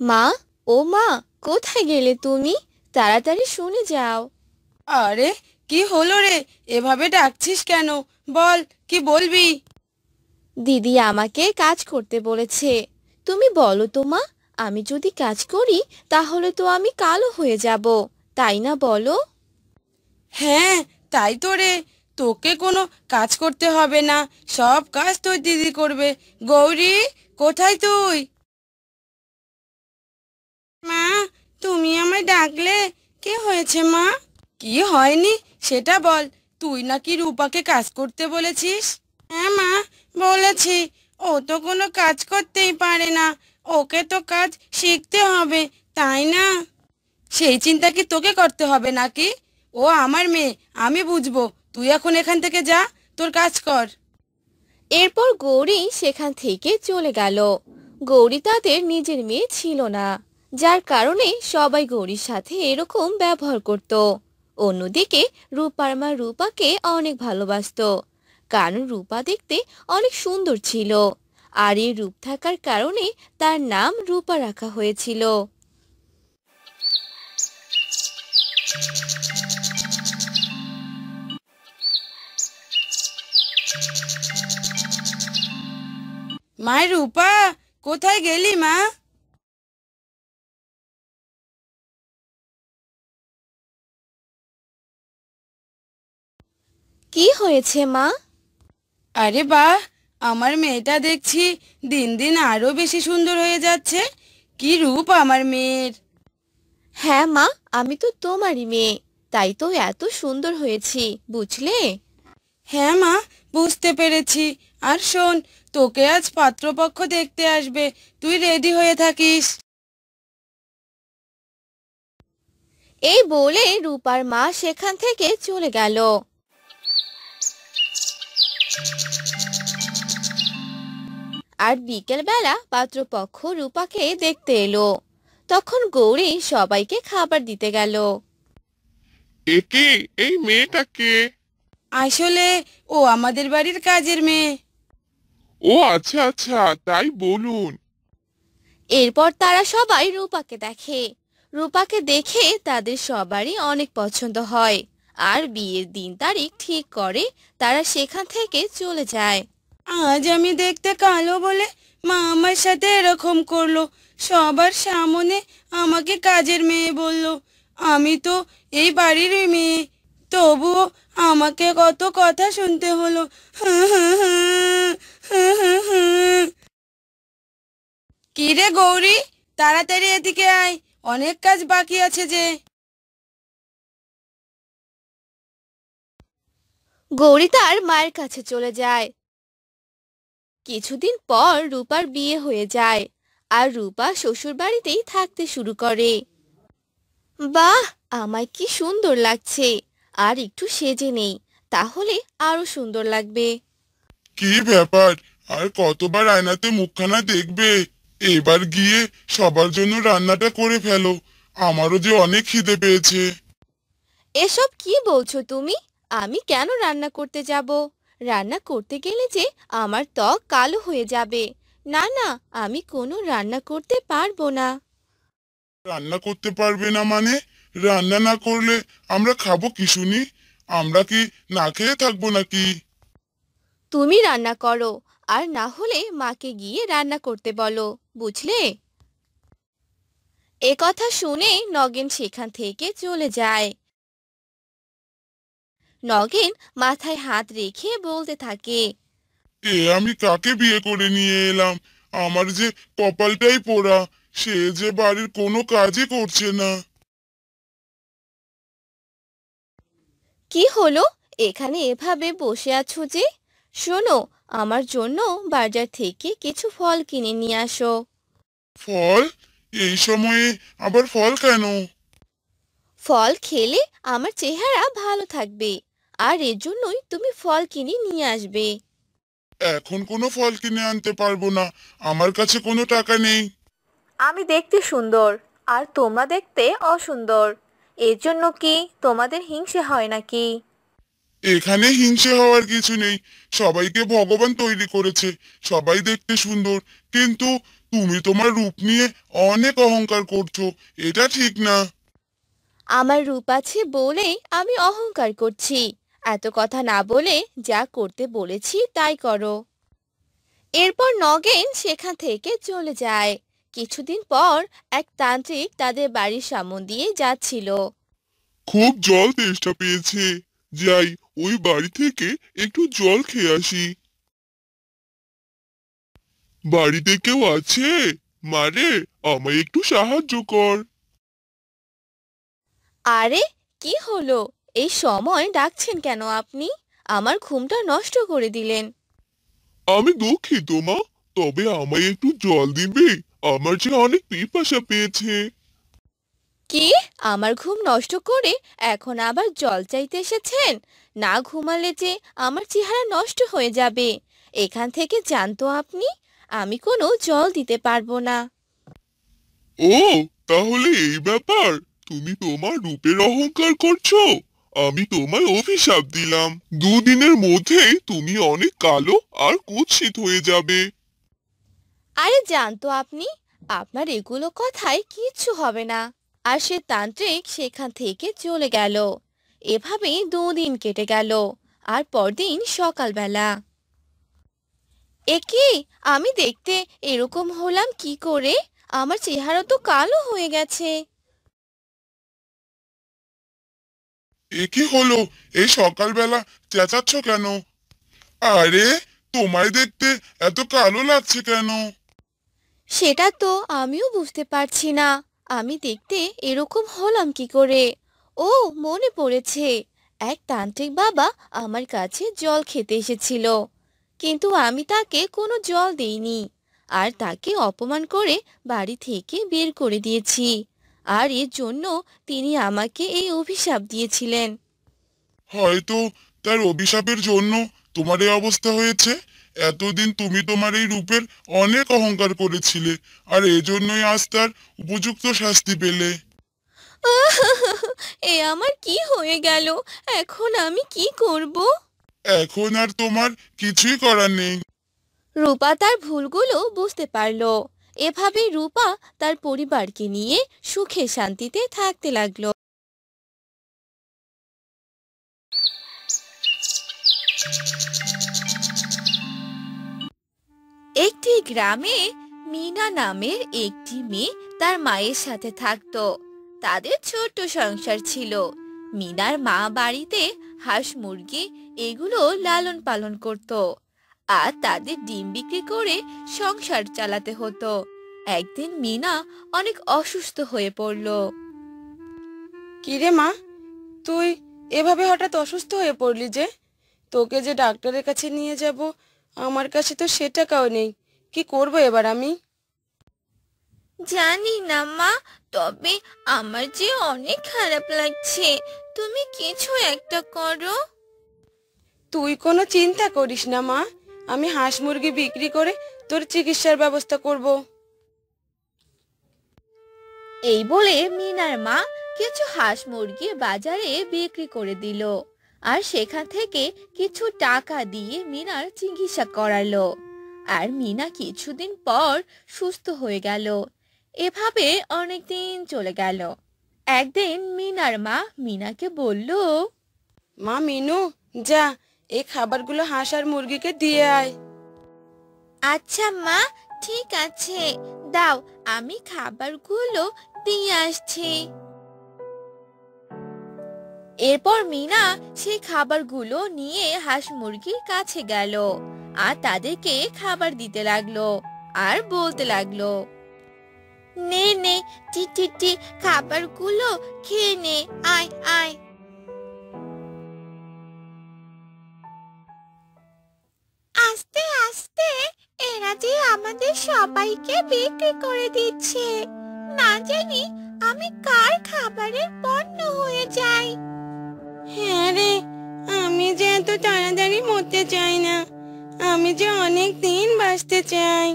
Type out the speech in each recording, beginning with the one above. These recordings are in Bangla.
মা, ও মা, কোথায় গেলে তুমি? তাড়াতাড়ি শুনে যাও। আরে, কি হলো রে? এভাবে ডাকছিস কেন? বল, কি বলবি? দিদি আমাকে কাজ করতে বলেছে। তুমি বলো তো মা, আমি যদি কাজ করি তাহলে তো আমি কালো হয়ে যাব, তাই না বলো? হ্যাঁ, তাই তো রে। তোকে কোনো কাজ করতে হবে না, সব কাজ তোর দিদি করবে। গৌরী, কোথায় তুই? মা, তুমি আমায় ডাকলে? কি হয়েছে মা? কি হয়নি সেটা বল। তুই নাকি রূপাকে কাজ করতে বলেছিস? হ্যাঁ মা, বলেছি। ও তো কোনো কাজ করতেই পারে না। ওকে তো কাজ শিখতে হবে, তাই না? সেই চিন্তা কি তোকে করতে হবে নাকি? ও আমার মেয়ে, আমি বুঝবো। তুই এখন এখান থেকে যা, তোর কাজ কর। এরপর গৌরী সেখান থেকে চলে গেল। গৌরী তাদের নিজের মেয়ে ছিল না, যার কারণে সবাই গৌরীর সাথে এরকম ব্যবহার করত। অন্যদিকে রূপার মা রূপাকে অনেক ভালোবাসতো, কারণ রূপা দেখতে অনেক সুন্দর ছিল। আর এই রূপ থাকার কারণে তার নাম রূপা রাখা হয়েছিল। মায়ের রূপা, কোথায় গেলি মা? কি হয়েছে মা? আরে বাহ, আমার মেয়েটা দেখছি দিন দিন আরো বেশি সুন্দর হয়ে যাচ্ছে। কি রূপ আমার মেয়ের! হ্যাঁ মা, আমি তো তোমারই মেয়ে, তাই তো এত সুন্দর হয়েছি, বুঝলে? হ্যাঁ মা, বুঝতে পেরেছি। আর শোন, তোকে আজ পাত্রপক্ষ দেখতে আসবে। তুই রেডি হয়ে থাকিস। এই বলে রূপার মা সেখান থেকে চলে গেল। আর বিকেল বেলা পাত্রপক্ষ রূপাকে দেখতে এলো। তখন গৌরী সবাইকে খাবার দিতে গেল। একে, এই মেয়েটাকে? আসলে ও আমাদের বাড়ির কাজের মেয়ে। ও আচ্ছা আচ্ছা, তাই বলুন। এরপর তারা সবাই রূপাকে দেখে। রূপাকে দেখে তাদের সবারই অনেক পছন্দ হয়। আর বিয়ের দিন তারিখ ঠিক করে তারা সেখান থেকে চলে যায়। আজ আমি দেখতে কালো বলে মা আমার সাথে এরকম করলো। সবার সামনে আমাকে কাজের মেয়ে বলল। আমি তো এই বাড়িরই মেয়ে, তবুও আমাকে কত কথা শুনতে হলো। কি রে গৌরী, তাড়াতাড়ি এদিকে আয়, অনেক কাজ বাকি আছে যে। গৌরী তার মায়ের কাছে চলে যায়। কিছুদিন পর রূপার বিয়ে হয়ে যায়। আর রূপা শ্বশুর বাড়িতেই থাকতে শুরু করে। বাহ, আমায় কি সুন্দর লাগছে! আর একটু সেজে নেই, তাহলে আরো সুন্দর লাগবে। কি ব্যাপার? আর কতবার আয়নাতে মুখখানা দেখবে? এবার গিয়ে সবার জন্য রান্নাটা করে ফেলো। আমারও যে অনেক খিদে পেয়েছে। এসব কি বলছো তুমি? আমি কেন রান্না করতে যাব? রান্না করতে গেলে যে আমার ত্বক কালো হয়ে যাবে। না না, আমি কোনো রান্না করতে পারবো না। রান্না করতে পারবে না মানে? রান্না না করলে আমরা খাবো কি শুনি? আমরা কি না খেয়ে থাকবো নাকি? তুমি রান্না করো, আর না হলে মাকে গিয়ে রান্না করতে বলো, বুঝলে? এ কথা শুনে নগেন সেখান থেকে চলে যায়। নগেন মাথায় হাত রেখে বলতে থাকে। আমি কাকে বিয়ে করে নিয়ে এলাম? আমার যে কপালটাই পোড়া। সে যে বাড়ির কোনো কাজই করছে না। কি হলো, এখানে এভাবে বসে আছো যে? শোনো, আমার জন্য বাজার থেকে কিছু ফল কিনে নিয়ে আসো। ফল? এই সময়ে আবার ফল কেন? ফল খেলে আমার চেহারা ভালো থাকবে, আর এর জন্যই তুমি ফল কিনে নিয়ে আসবে। এখন কোনো ফল কিনে আনতে পারবো না। আমার কাছে কোনো টাকা নেই। আমি দেখতে সুন্দর, আর তোমরা দেখতে অসুন্দর। এর জন্য কি তোমাদের হিংসে হয় নাকি? এখানে হিংসে হওয়ার কিছু নেই। সবাইকে ভগবান তৈরি করেছে, সবাই দেখতে সুন্দর। কিন্তু তুমি তোমার রূপ নিয়ে অনেক অহংকার করছো, এটা ঠিক না। আমার রূপ আছে বলেই আমি অহংকার করছি। এত কথা না বলে যা করতে বলেছি তাই করো। এরপর নগেন সেখান থেকে চলে যায়। কিছুদিন পর এক তান্ত্রিক তাদের বাড়ির সামনে দিয়ে যাচ্ছিল। খুব জল তেষ্টা পেয়েছে, যাই ওই বাড়ি থেকে একটু জল খেয়ে আসি। বাড়িতে কেউ আছে? মারে, আমায় একটু সাহায্য কর। আরে, কি হলো? এই সময় ডাকছেন কেন আপনি? আমার ঘুমটা নষ্ট করে দিলেন। আমি দুঃখিত মা, তবে আমায় একটু জল দিবে? আমার যে অনেক পিপাসা পেয়েছে। কি? আমার ঘুম নষ্ট করে এখন আবার জল চাইতে এসেছেন? না ঘুমালে যে আমার চেহারা নষ্ট হয়ে যাবে। এখান থেকে জানতো আপনি, আমি কোনো জল দিতে পারবো না। ও, তাহলে এই ব্যাপার। তুমি তোমার রূপের অহংকার করছো। আমি তোমায় অভিশাপ দিলাম, দুদিনের মধ্যেই তুমি অনেক কালো আর কুৎসিত হয়ে যাবে। আরে জানতো আপনি, আপনার এগুলো কথায় কিচ্ছু হবে না। আর সে তান্ত্রিক সেখান থেকে চলে গেল। এভাবেই 2 দিন কেটে গেল। আর পরদিন সকালবেলা, এ কি, আমি দেখতে এরকম হলাম কি করে? আমার চেহারা তো কালো হয়ে গেছে। এ কি হলো? এই সকালবেলা চেঁচাচ্ছ কেন? আরে, তোমায় দেখতে এত কালো লাগছে কেন? সেটা তো আমিও বুঝতে পারছি না। আমি দেখতে এরকম হলাম কি করে? ও, মনে পড়েছে। এক তান্ত্রিক বাবা আমার কাছে জল খেতে এসেছিল, কিন্তু আমি তাকে কোনো জল দেইনি। আর তাকে অপমান করে বাড়ি থেকে বের করে দিয়েছি। আর এর জন্য তিনি আমাকে এই অভিশাপ দিয়েছিলেন। হয়তো তার অভিশাপের জন্য তোমার এই অবস্থা হয়েছে। এতদিন তুমি তোমার এই রূপের অনেক অহংকার করেছিলে, আর এজন্যই আজ তার উপযুক্ত শাস্তি পেলে। এ আমার কি হয়ে গেল? এখন আমি কি করব? এখন আর তোমার কিছুই করার নেই। রূপা তার ভুলগুলো বুঝতে পারল। এভাবে রূপা তার পরিবারকে নিয়ে সুখে শান্তিতে থাকতে লাগলো। একটি গ্রামে মিনা নামের একটি মেয়ে তার মায়ের সাথে থাকতো। তাদের ছোট্ট সংসার ছিল। মিনার মা বাড়িতে হাঁস মুরগি এগুলো লালন পালন করত, আর তাদের ডিম বিক্রি করে সংসার চালাতে হতো। একদিন মিনা অনেক অসুস্থ হয়ে পড়ল। কিরে মা, তুই এভাবে হঠাৎ অসুস্থ হয়ে পড়লি যে? তোকে যে ডাক্তারের কাছে নিয়ে যাব, আমার কাছে তো সে টাকাও নেই। কি করব এবার আমি? জানি না মা, তবে আমার যে অনেক খারাপ লাগছে। তুমি কিছু একটা করো। তুই কোনো চিন্তা করিস না মা, আমি হাঁস মুরগি বিক্রি করে তোর চিকিৎসার ব্যবস্থা করব। এই বলে মিনার মা কিছু হাঁস মুরগি বাজারে বিক্রি করে দিল। আর সেখান থেকে কিছু টাকা দিয়ে মিনার চিকিৎসা করালো। আর মিনা কিছুদিন পর সুস্থ হয়ে গেল। এভাবে অনেক দিন চলে গেল। একদিন মিনার মা মিনাকে বলল, মা মিনু, যা এই খাবারগুলো হাঁস আর মুরগিকে দিয়ে আয়। আচ্ছা মা, ঠিক আছে, দাও, আমি খাবারগুলো দিয়ে আসছি। এরপর মিনা সেই খাবারগুলো নিয়ে হাঁস মুরগির কাছে গেল আর তাদেরকে খাবার দিতে লাগলো। আর বলতে লাগলো, নে নে, টি টি টি, খাবারগুলো খেয়ে নে, আয় আয়। আস্তে আস্তে এরা যে আমাদের সবাইকে বিক্রি করে দিচ্ছে। না জানি আমি কার খাবারের পণ্য হয়ে যাই। হ্যাঁ রে, আমি যে এত তাড়াতাড়ি মরতে চাই না, আমি যে অনেক দিন বাঁচতে চাই।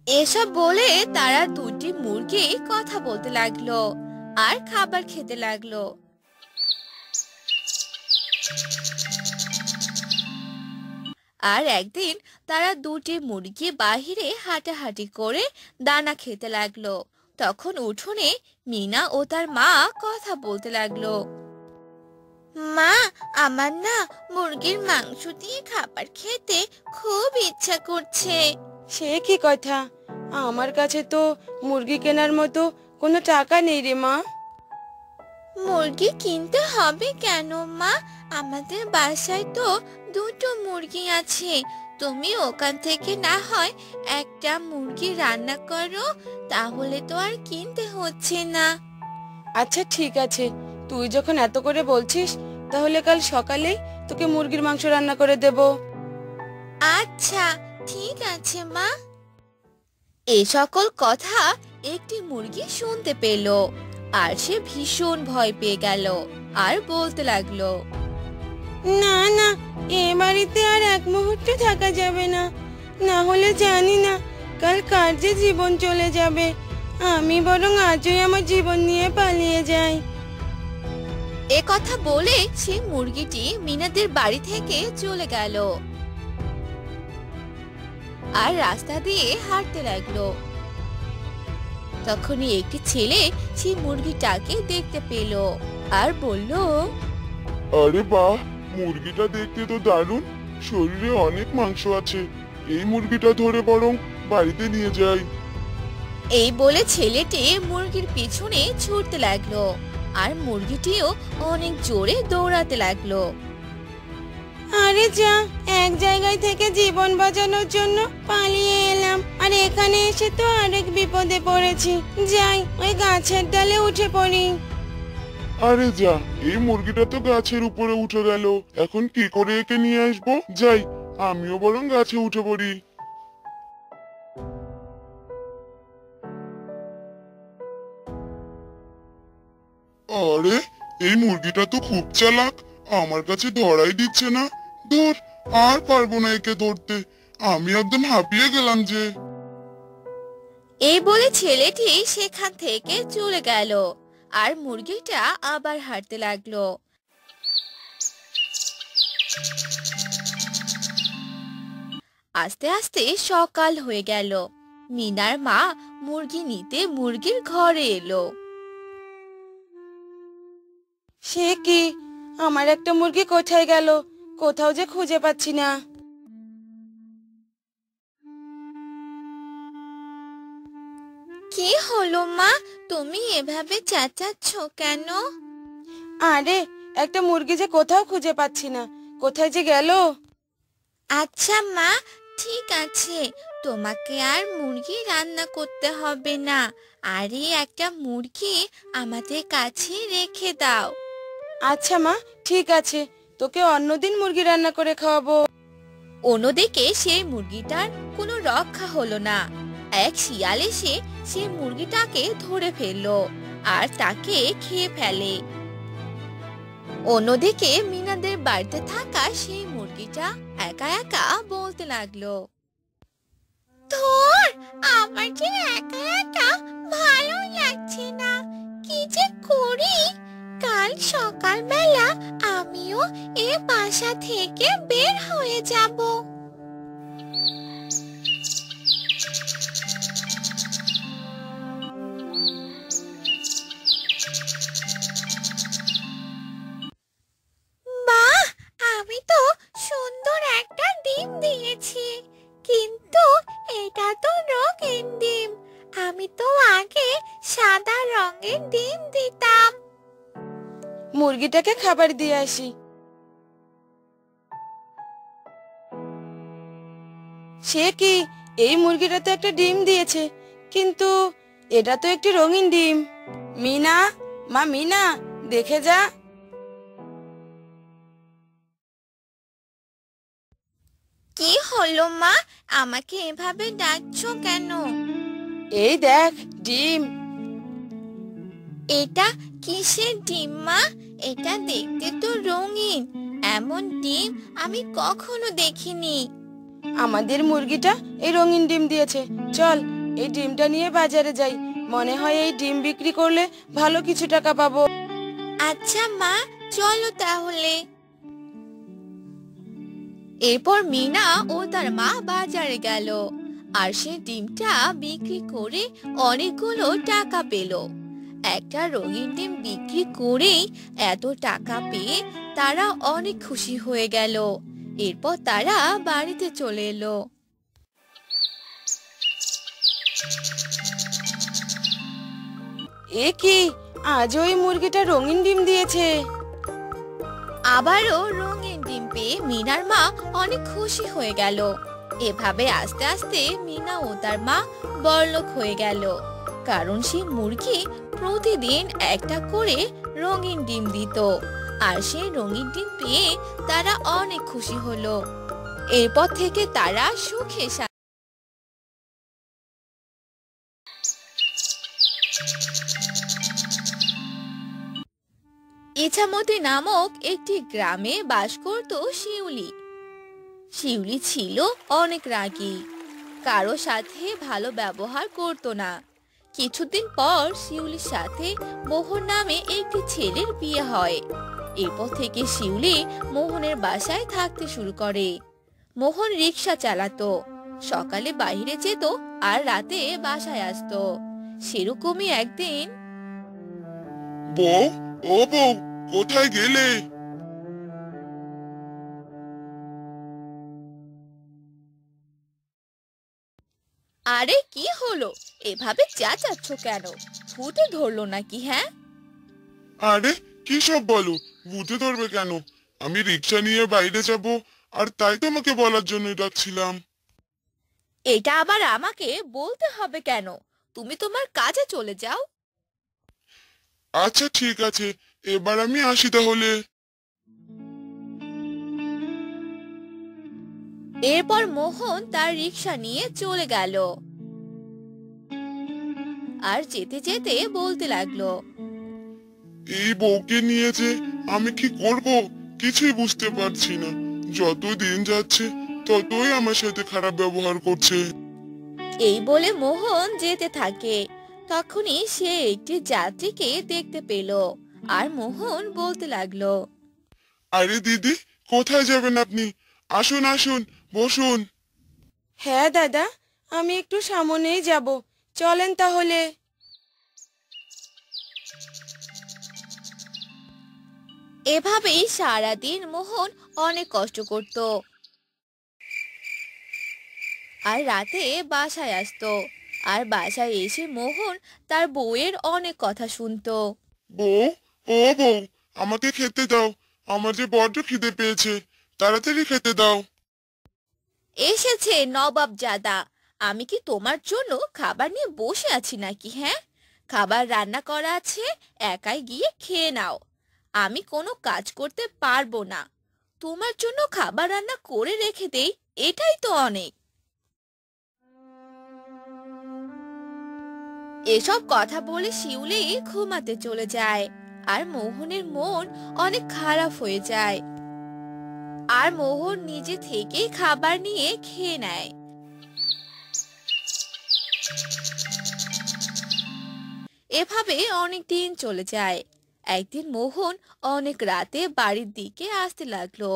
এসব বলে তারা দুটি মুরগি কথা বলতে লাগলো আর খাবার খেতে লাগলো। আর একদিন তারা দুটি মুরগি বাহিরে হাঁটাহাঁটি করে দানা খেতে লাগলো। তখন উঠোনে মিনা ও তার মা কথা বলতে লাগলো। মা, আমার না মুরগির মাংস দিয়ে খাবার খেতে খুব ইচ্ছা করছে। সে কি কথা? আমার কাছে তো মুরগি কেনার মতো কোনো টাকা নেই রে মা। মুরগি কিনতে হবে কেন মা? আমাদের বাসায় তো দুটো মুরগি আছে। তুমি ওখান থেকে না হয় একটা মুরগি রান্না করো, তাহলে তো আর কিনতে হচ্ছে না। আচ্ছা ঠিক আছে, তুই যখন এত করে বলছিস তাহলে কাল সকালেই তোকে মুরগির মাংস রান্না করে দেব। আচ্ছা ঠিক আছে মা। এই সকল কথা একটি মুরগি শুনতে পেল, আর সে ভীষণ ভয় পেয়ে গেল আর বলতে লাগলো। না না, এ বাড়িতে আর এক মুহূর্ত থাকা যাবে না, না হলে জানি না কাল কার যে জীবন চলে যাবে। আমি বরং আজই আমার জীবন নিয়ে পালিয়ে যাই। এ কথা বলে সে মুরগিটি মিনাদের বাড়ি থেকে চলে গেল আর রাস্তা দিয়ে হাঁটতে লাগলো। তখনই একটি ছেলে সেই মুরগিটাকে দেখতে পেল আর বলল, আরে বাহ, মুরগিটা দেখতে তো দারুণ, শরীরে অনেক মাংস আছে। এই মুরগিটা ধরে বরং বাড়িতে নিয়ে যাই। এই বলে ছেলেটি মুরগির পিছনে ছুটতে লাগলো আর মুরগিটিও অনেক জোরে দৌড়াতে লাগলো। আরে যা, এক জায়গায় থেকে জীবন বাঁচানোর জন্য পালিয়ে এলাম, আর এখানে এসে তো আরেক বিপদে পড়েছি। যাই, ওই গাছের ডালে উঠে পড়ি। আরে যা, এই মুরগিটা তো গাছের উপরে উঠে গেল, এখন কি করে একে নিয়ে আসবো? যাই, আমিও বরং গাছে উঠে পড়ি। আরে, এই মুরগিটা তো খুব চালাক, আমার কাছে ধরাই দিচ্ছে না। ধর, আর পারবো না একে ধরতে, আমি একদম হাঁপিয়ে গেলাম যে। এই বলে ছেলেটি সেখান থেকে চলে গেল আর মুরগিটা আবার হাঁটতে লাগলো। আস্তে আস্তে সকাল হয়ে গেল। মিনার মা মুরগি নিতে মুরগির ঘরে এলো। সে কি, আমার একটা মুরগি কোথায় গেল? কোথাও যে খুঁজে পাচ্ছি না। কি হলো মা, তুমি এভাবে চেঁচাচ্ছ কেন? আরে, একটা মুরগি যে কোথাও খুঁজে পাচ্ছি না, কোথায় যে গেল? আচ্ছা মা, ঠিক আছে, তোমাকে আর মুরগি রান্না করতে হবে না। আর এই একটা মুরগি আমাদের কাছে রেখে দাও। আচ্ছা মা, ঠিক আছে, তোকে অন্যদিন মুরগি রান্না করে খাওয়াবো। অন্যদিকে সেই মুরগিটার কোনো রক্ষা হলো না। এক শিয়াল এসে সেই মুরগিটাকে ধরে ফেললো আর তাকে খেয়ে ফেলে। অন্যদিকে মিনাদের বাড়িতে থাকা সেই মুরগিটা একা একা বলতে লাগলো, ধর, আমার যে একা একা ভালো লাগছে না, কি যে করি। কাল সকালবেলা আমিও এ বাসা থেকে বের হয়ে যাব। বাহ, আমি তো সুন্দর একটা ডিম দিয়েছি, কিন্তু এটা তো রঙিন ডিম। আমি তো আগে সাদা রঙের ডিম দিতাম। মুরগিটাকে খাবার দিয়ে আসি। সে কি, এই মুরগিটা তো একটা ডিম দিয়েছে, কিন্তু এটা তো একটি রঙিন ডিম। মিনা, মা মিনা, দেখে যা। কি হলো মা, আমাকে এভাবে ডাকছো কেন? এই দেখ, ডিম। এটা কিসের ডিম মা? এটা দেখতে তো রঙিন, এমন ডিম আমি কখনো দেখিনি। আমাদের মুরগিটা এই রঙিন ডিম দিয়েছে। চল, এই ডিমটা নিয়ে বাজারে যাই, মনে হয় এই ডিম বিক্রি করলে ভালো কিছু টাকা পাবো। আচ্ছা মা, চলো তাহলে। এরপর মিনা ও তার মা বাজারে গেল আর সে ডিমটা বিক্রি করে অনেকগুলো টাকা পেল। একটা রঙিন ডিম বিক্রি করেই এত টাকা পেয়ে তারা অনেক খুশি হয়ে গেল। এরপর তারা বাড়িতে চলে এলো। এ কি, আজ ওই মুরগিটা রঙিন ডিম দিয়েছে। আবারও রঙিন ডিম পেয়ে মিনার মা অনেক খুশি হয়ে গেল। এভাবে আস্তে আস্তে মিনা ও তার মা বড়লোক হয়ে গেল, কারণ সেই মুরগি প্রতিদিন একটা করে রঙিন ডিম দিত। আর সেই রঙিন ডিম পেয়ে তারা অনেক খুশি হলো। এরপর থেকে তারা সুখে ইছামতি নামক একটি গ্রামে বাস করত শিউলি। শিউলি ছিল অনেক রাগী, কারো সাথে ভালো ব্যবহার করত না। কিছুদিন পর শিউলির সাথে মোহন নামে একটি ছেলের বিয়ে হয়। এরপর থেকে শিউলি মোহনের বাসায় থাকতে শুরু করে। মোহন রিক্সা চালাতো, সকালে বাইরে যেত আর রাতে বাসায় আসতো। সেরকমই একদিন, বউ, ও বউ, কোথায় গেলে? আরে কি হলো, এভাবে চেঁচাচ্ছ কেন? ভূতে ধরলো নাকি? হ্যাঁ, আরে কি সব বলো? ভূতে ধরবে কেন? আমি রিক্সা নিয়ে বাইরে যাব, আর তাই তোমাকে বলার জন্য ডাকছিলাম। এটা আবার আমাকে বলতে হবে কেন? তুমি তোমার কাজে চলে যাও। আচ্ছা ঠিক আছে, এবার আমি আসি তাহলে। এরপর মোহন তার রিক্সা নিয়ে চলে গেল আর যেতে যেতে বলতে লাগলো, এই বউকে নিয়ে যে আমি কি করব কিছুই বুঝতে পারছি না। যত দিন যাচ্ছে ততই আমার সাথে খারাপ ব্যবহার করছে। এই বলে মোহন যেতে থাকে। তখনই সে একটি যাত্রীকে দেখতে পেল আর মোহন বলতে লাগলো, আরে দিদি, কোথায় যাবেন আপনি? আসুন আসুন, বসুন। হ্যাঁ দাদা, আমি একটু সামনেই যাব, চলেন তাহলে। এভাবেই সারাদিন মোহন অনেক কষ্ট করত আর রাতে বাসায় আসতো। আর বাসায় এসে মোহন তার বউয়ের অনেক কথা শুনতো। বউ, ও বউ, আমাকে খেতে দাও। আমার যে বড্ড খিদে পেয়েছে, তাড়াতাড়ি খেতে দাও। এসেছে নবাব জাদা, আমি কি তোমার জন্য খাবার নিয়ে বসে আছি নাকি? হ্যাঁ, খাবার রান্না করা আছে, একাই গিয়ে খেয়ে নাও। আমি কোনো কাজ করতে পারবো না, তোমার জন্য খাবার রান্না করে রেখে দেই, এটাই তো অনেক। এসব কথা বলে শিউলি ঘুমাতে চলে যায় আর মোহনের মন অনেক খারাপ হয়ে যায়। আর মোহন নিজে থেকেই খাবার নিয়ে খেয়ে নেয়। এভাবে অনেক দিন চলে যায়। একদিন মোহন অনেক রাতে বাড়ির দিকে আসতে লাগলো।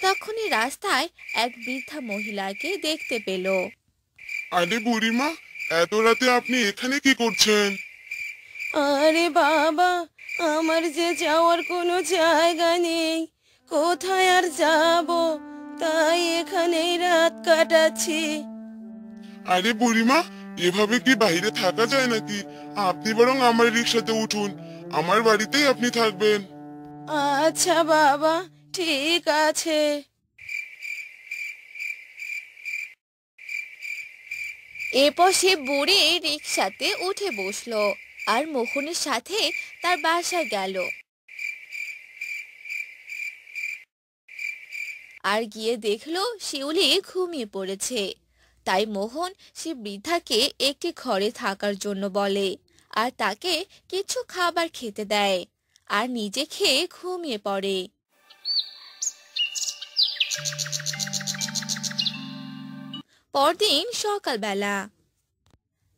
তখনই রাস্তায় এক বৃদ্ধা মহিলাকে দেখতে পেল। আরে বুড়িমা, এত রাতে আপনি এখানে কি করছেন? আরে বাবা, আমার যে যাওয়ার কোনো জায়গা নেই, কোথায় আর যাব, তাই এখানেই রাত কাটাচ্ছি। আরে বুড়িমা, এভাবে কি বাইরে থাকা যায় নাকি? আপনি বরং আমার রিক্সাতে উঠুন, আমার বাড়িতেই আপনি থাকবেন। আচ্ছা বাবা, ঠিক আছে। এরপর সে বুড়ি রিক্সাতে উঠে বসলো আর মোহনের সাথে তার বাসায় গেল। আর গিয়ে দেখলো শিউলি ঘুমিয়ে পড়েছে। তাই মোহন সে বৃদ্ধাকে একটি ঘরে থাকার জন্য বলে আর তাকে কিছু খাবার খেতে দেয় আর নিজে খেয়ে ঘুমিয়ে পড়ে। পরদিন সকালবেলা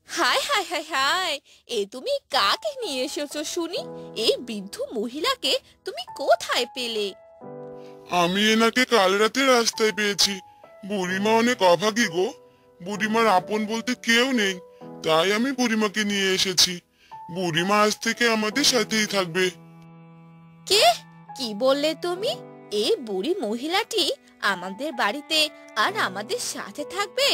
হায় হায় হায় হায়, এ তুমি কাকে নিয়ে এসেছো শুনি? এই বৃদ্ধ মহিলাকে তুমি কোথায় পেলে? আমি এনাকে কাল রাতে রাস্তায় পেয়েছি। বুড়িমা অনেক অভাগী গো। বুড়িমার আপন বলতে কেউ নেই, তাই আমি বুড়িমাকে নিয়ে এসেছি। বুড়িমা আজ থেকে আমাদের সাথেই থাকবে। কে? কি বললে তুমি? এই বুড়ি মহিলাটি আমাদের বাড়িতে আর আমাদের সাথে থাকবে?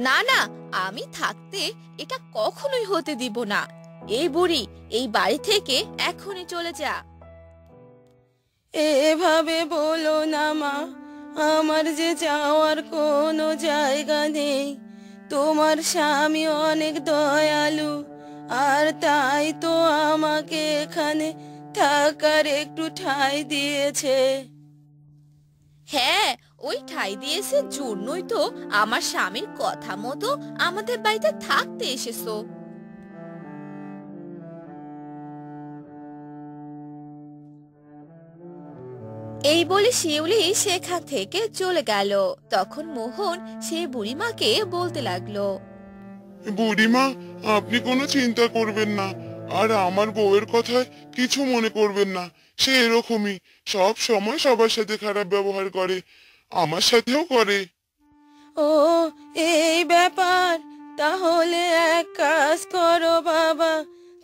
না না, আমি থাকতে এটা কখনোই হতে দিব না। এই বুড়ি, এই বাড়ি থেকে এখনই চলে যা। এভাবে বলো না মা, আমার যে যাওয়ার কোনো জায়গা নেই। তোমার স্বামী অনেক দয়ালু, আর তাই তো আমাকে এখানে থাকার একটু ঠাঁই দিয়েছে। হ্যাঁ, ওই ঠাঁই দিয়েছে জন্যই তো আমার স্বামীর কথা মতো আমাদের বাড়িতে থাকতে এসেছো। এই বলে শিউলি সেখান থেকে চলে গেল। তখন মোহন সেই বুড়িমাকে বলতে লাগলো, বুড়িমা, আপনি কোনো চিন্তা করবেন না, আর আমার বউয়ের কথায় কিছু মনে করবেন না। সে এরকমই, সব সময় সবার সাথে খারাপ ব্যবহার করে, আমার সাথেও করে। ও, এই ব্যাপার। তাহলে এক কাজ করো বাবা,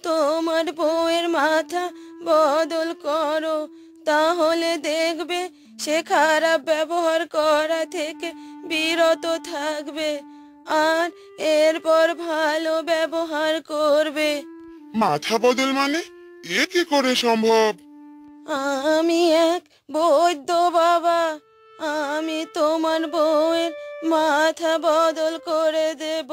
তোমার বউয়ের মাথা বদল করো, তাহলে দেখবে সে খারাপ ব্যবহার করা থেকে বিরত থাকবে, আর এরপর ভালো ব্যবহার করবে। মাথা বদল মানে? এ কি করে সম্ভব? আমি এক বৈদ্য বাবা, আমি তোমার বউয়ের মাথা বদল করে দেব।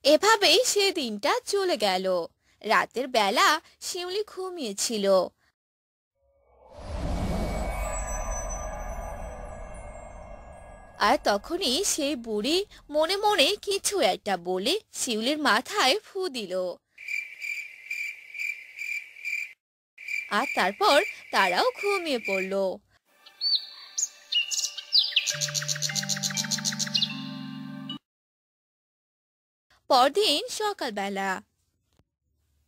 এভাবেই সে দিনটা চলে গেল। রাতের বেলা শিউলি ঘুমিয়েছিল, আর তখনই সেই বুড়ি মনে মনে কিছু একটা বলে শিউলির মাথায় ফু দিল। আর তারপর তারাও ঘুমিয়ে পড়ল। পরদিন সকালবেলা,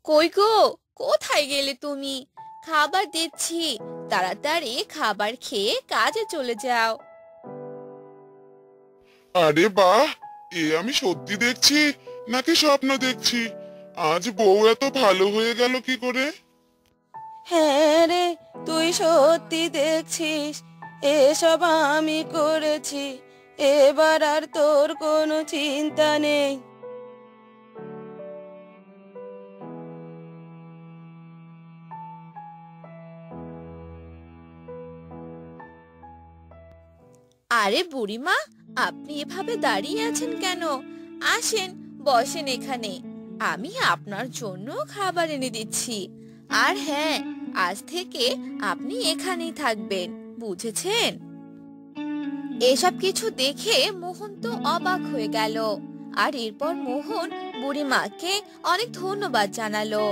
কই গো, কোথায় গেলে তুমি? খাবার দিচ্ছি, তাড়াতাড়ি খাবার খেয়ে কাজে চলে যাও। আরে বাহ, এ আমি সত্যি দেখছি নাকি স্বপ্ন দেখছি? আজ বউ এত ভালো হয়ে গেল কি করে? হ্যাঁ রে, তুই সত্যি দেখছিস, এসব আমি করেছি। এবার আর তোর কোনো চিন্তা নেই। আরে বুড়িমা, আপনি এভাবে দাঁড়িয়ে আছেন কেন? আসেন, বসেন এখানে, আমি আপনার জন্য খাবার এনে দিচ্ছি। আর হ্যাঁ, আজ থেকে আপনি এখানেই থাকবেন, বুঝেছেন? এসব কিছু দেখে মোহন তো অবাক হয়ে গেল। আর এরপর মোহন বুড়িমাকে অনেক ধন্যবাদ জানালো।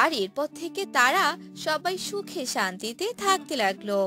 আর এরপর থেকে তারা সবাই সুখে শান্তিতে থাকতে লাগলো।